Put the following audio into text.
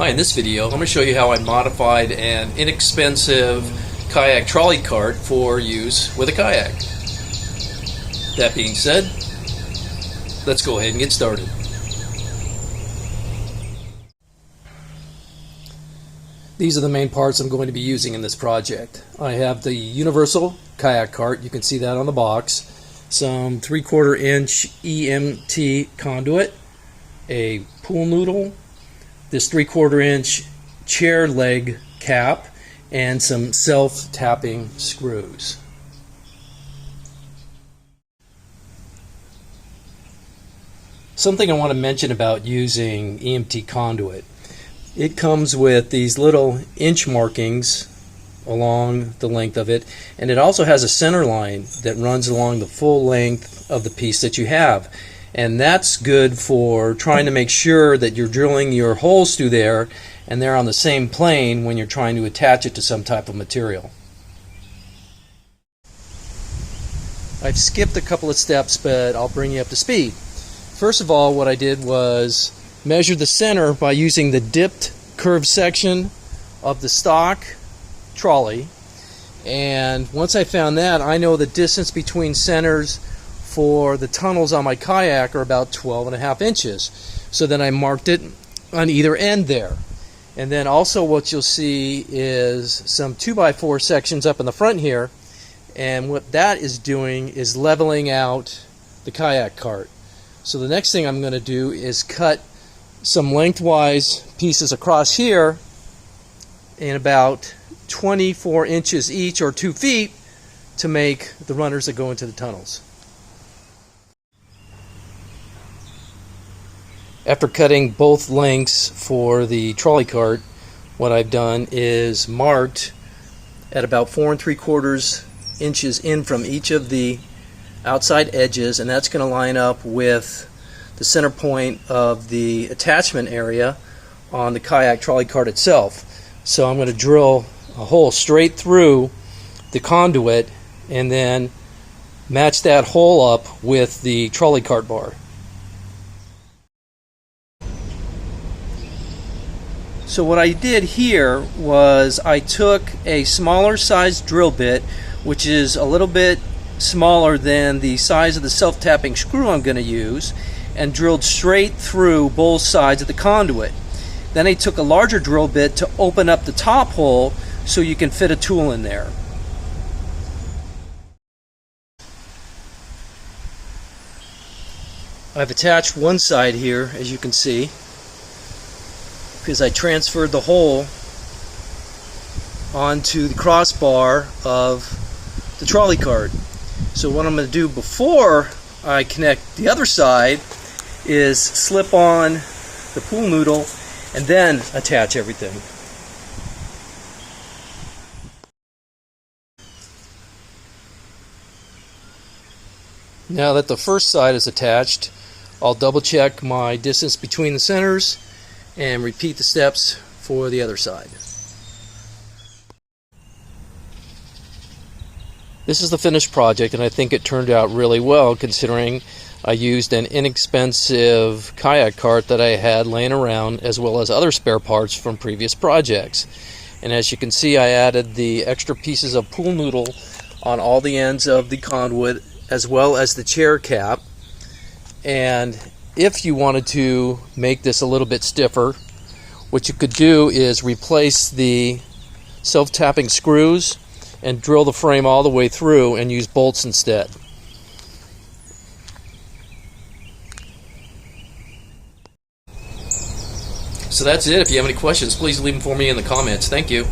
Hi, in this video I'm going to show you how I modified an inexpensive kayak trolley cart for use with a kayak. That being said, let's go ahead and get started. These are the main parts I'm going to be using in this project. I have the universal kayak cart, you can see that on the box, some 3/4 inch EMT conduit, a pool noodle, this 3/4 inch chair leg cap, and some self-tapping screws. Something I want to mention about using EMT conduit. It comes with these little inch markings along the length of it, and it also has a center line that runs along the full length of the piece that you have. And that's good for trying to make sure that you're drilling your holes through there and they're on the same plane when you're trying to attach it to some type of material. I've skipped a couple of steps, but I'll bring you up to speed. First of all, what I did was measure the center by using the dipped curved section of the stock trolley, and once I found that, I know the distance between centers for the tunnels on my kayak are about 12.5 inches. So then I marked it on either end there. And then also what you'll see is some 2x4 sections up in the front here, and what that is doing is leveling out the kayak cart. So the next thing I'm going to do is cut some lengthwise pieces across here in about 24 inches each, or 2 feet, to make the runners that go into the tunnels. After cutting both lengths for the trolley cart, what I've done is marked at about 4 3/4 inches in from each of the outside edges, and that's going to line up with the center point of the attachment area on the kayak trolley cart itself. So I'm going to drill a hole straight through the conduit and then match that hole up with the trolley cart bar. So what I did here was I took a smaller size drill bit, which is a little bit smaller than the size of the self-tapping screw I'm going to use, and drilled straight through both sides of the conduit. Then I took a larger drill bit to open up the top hole so you can fit a tool in there. I've attached one side here, as you can see, because I transferred the hole onto the crossbar of the trolley cart. So what I'm going to do before I connect the other side is slip on the pool noodle and then attach everything. Now that the first side is attached, I'll double check my distance between the centers and repeat the steps for the other side. This is the finished project, and I think it turned out really well considering I used an inexpensive kayak cart that I had laying around, as well as other spare parts from previous projects. And as you can see, I added the extra pieces of pool noodle on all the ends of the conduit, as well as the chair cap. And if you wanted to make this a little bit stiffer, what you could do is replace the self-tapping screws and drill the frame all the way through and use bolts instead. So that's it. If you have any questions, please leave them for me in the comments. Thank you.